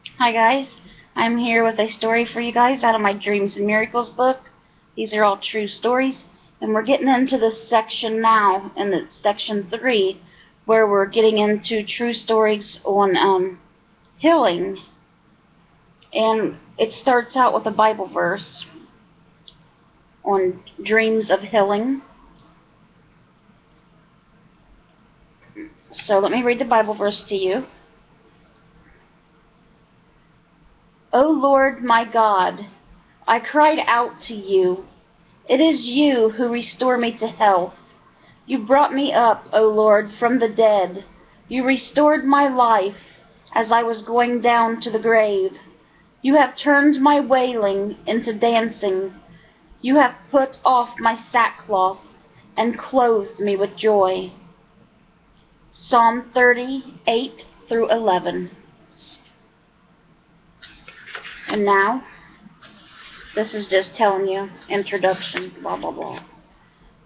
Hi guys, I'm here with a story for you guys out of my Dreams and Miracles book. These are all true stories, and we're getting into this section now, in section 3, where we're getting into true stories on healing. And it starts out with a Bible verse on dreams of healing. So let me read the Bible verse to you. O Lord my God, I cried out to you. It is you who restore me to health. You brought me up, O Lord, from the dead. You restored my life as I was going down to the grave. You have turned my wailing into dancing. You have put off my sackcloth and clothed me with joy. Psalm 38 through 11. And now, this is just telling you, introduction, blah, blah, blah.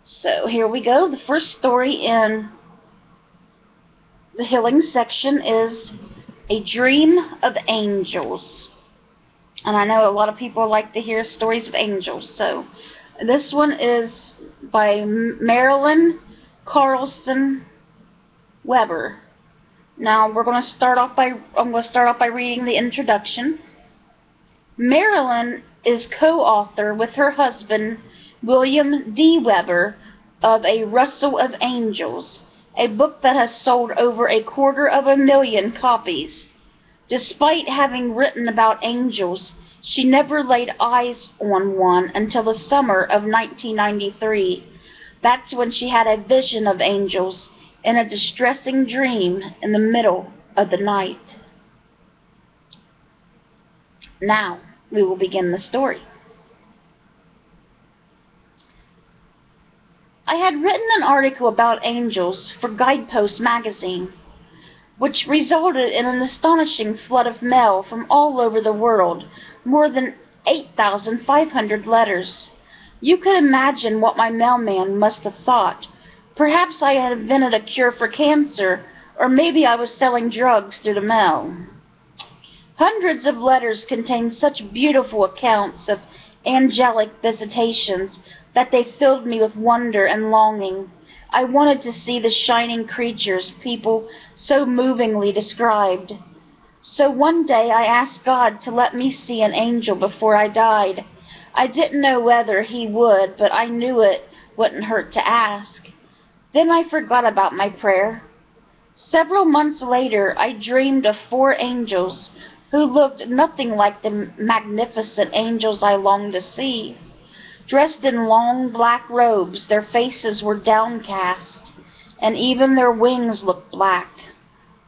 So here we go. The first story in the healing section is A Dream of Angels. And I know a lot of people like to hear stories of angels. So this one is by Marilynn Carlson Weber. Now I'm going to start off by reading the introduction. Marilynn is co-author with her husband William D. Weber of A Rustle of Angels, a book that has sold over 250,000 copies. Despite having written about angels, she never laid eyes on one until the summer of 1993. That's when she had a vision of angels in a distressing dream in the middle of the night. Now, we will begin the story. I had written an article about angels for Guidepost magazine, which resulted in an astonishing flood of mail from all over the world, more than 8,500 letters. You could imagine what my mailman must have thought. Perhaps I had invented a cure for cancer, or maybe I was selling drugs through the mail. Hundreds of letters contained such beautiful accounts of angelic visitations that they filled me with wonder and longing. I wanted to see the shining creatures people so movingly described. So one day I asked God to let me see an angel before I died. I didn't know whether he would, but I knew it wouldn't hurt to ask. Then I forgot about my prayer. Several months later, I dreamed of 4 angels who looked nothing like the magnificent angels I longed to see. Dressed in long black robes, their faces were downcast, and even their wings looked black.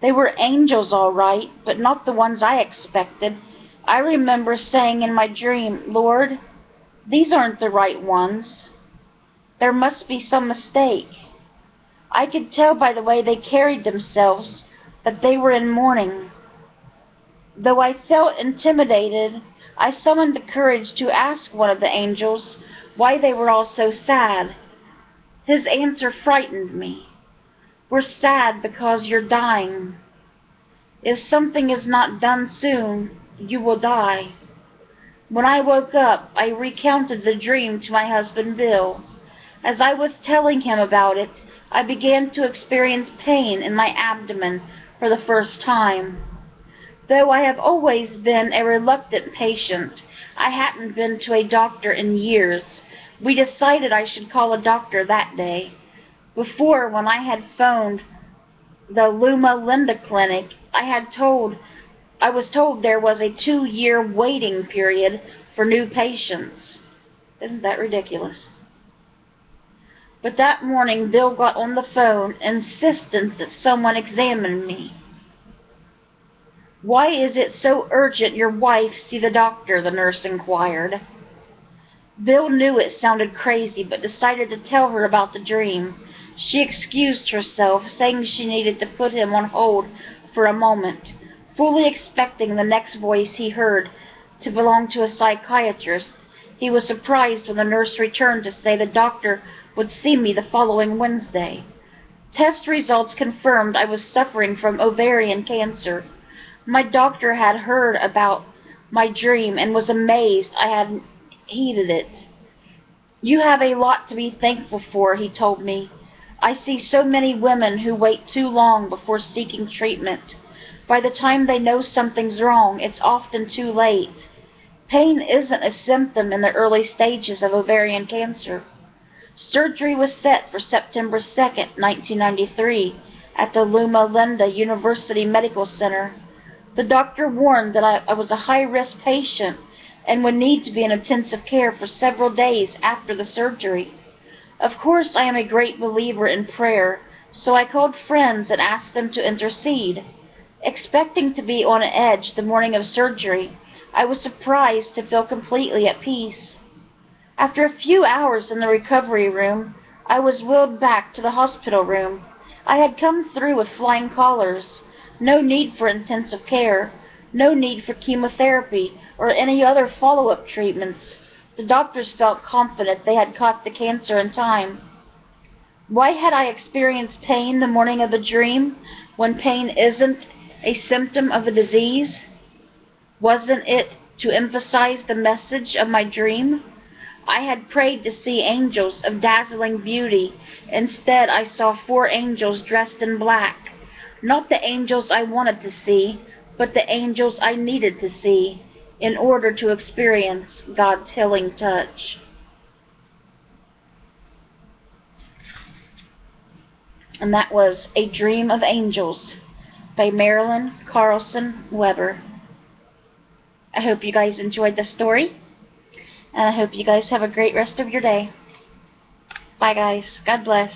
They were angels all right, but not the ones I expected. I remember saying in my dream, Lord, these aren't the right ones. There must be some mistake. I could tell by the way they carried themselves that they were in mourning. Though I felt intimidated, I summoned the courage to ask one of the angels why they were all so sad. His answer frightened me. We're sad because you're dying. If something is not done soon, you will die. When I woke up, I recounted the dream to my husband Bill. As I was telling him about it, I began to experience pain in my abdomen for the first time. Though I have always been a reluctant patient, I hadn't been to a doctor in years. We decided I should call a doctor that day. Before, when I had phoned the Luma Linda Clinic, I was told there was a 2-year waiting period for new patients. Isn't that ridiculous? But that morning, Bill got on the phone, insistent that someone examine me. Why is it so urgent your wife see the doctor? The nurse inquired. Bill knew it sounded crazy, but decided to tell her about the dream. She excused herself, saying she needed to put him on hold for a moment, fully expecting the next voice he heard to belong to a psychiatrist. He was surprised when the nurse returned to say the doctor would see me the following Wednesday. Test results confirmed I was suffering from ovarian cancer. My doctor had heard about my dream and was amazed I hadn't heeded it. "You have a lot to be thankful for," he told me. "I see so many women who wait too long before seeking treatment. By the time they know something's wrong, it's often too late. Pain isn't a symptom in the early stages of ovarian cancer." Surgery was set for September 2nd, 1993, at the Loma Linda University Medical Center. The doctor warned that I was a high-risk patient and would need to be in intensive care for several days after the surgery. Of course, I am a great believer in prayer, so I called friends and asked them to intercede. Expecting to be on edge the morning of surgery, I was surprised to feel completely at peace. After a few hours in the recovery room, I was wheeled back to the hospital room. I had come through with flying colors. No need for intensive care, no need for chemotherapy or any other follow-up treatments. The doctors felt confident they had caught the cancer in time. Why had I experienced pain the morning of the dream, when pain isn't a symptom of a disease? Wasn't it to emphasize the message of my dream? I had prayed to see angels of dazzling beauty. Instead, I saw 4 angels dressed in black. Not the angels I wanted to see, but the angels I needed to see in order to experience God's healing touch. And that was A Dream of Angels by Marilynn Carlson Weber. I hope you guys enjoyed the story, and I hope you guys have a great rest of your day. Bye, guys. God bless.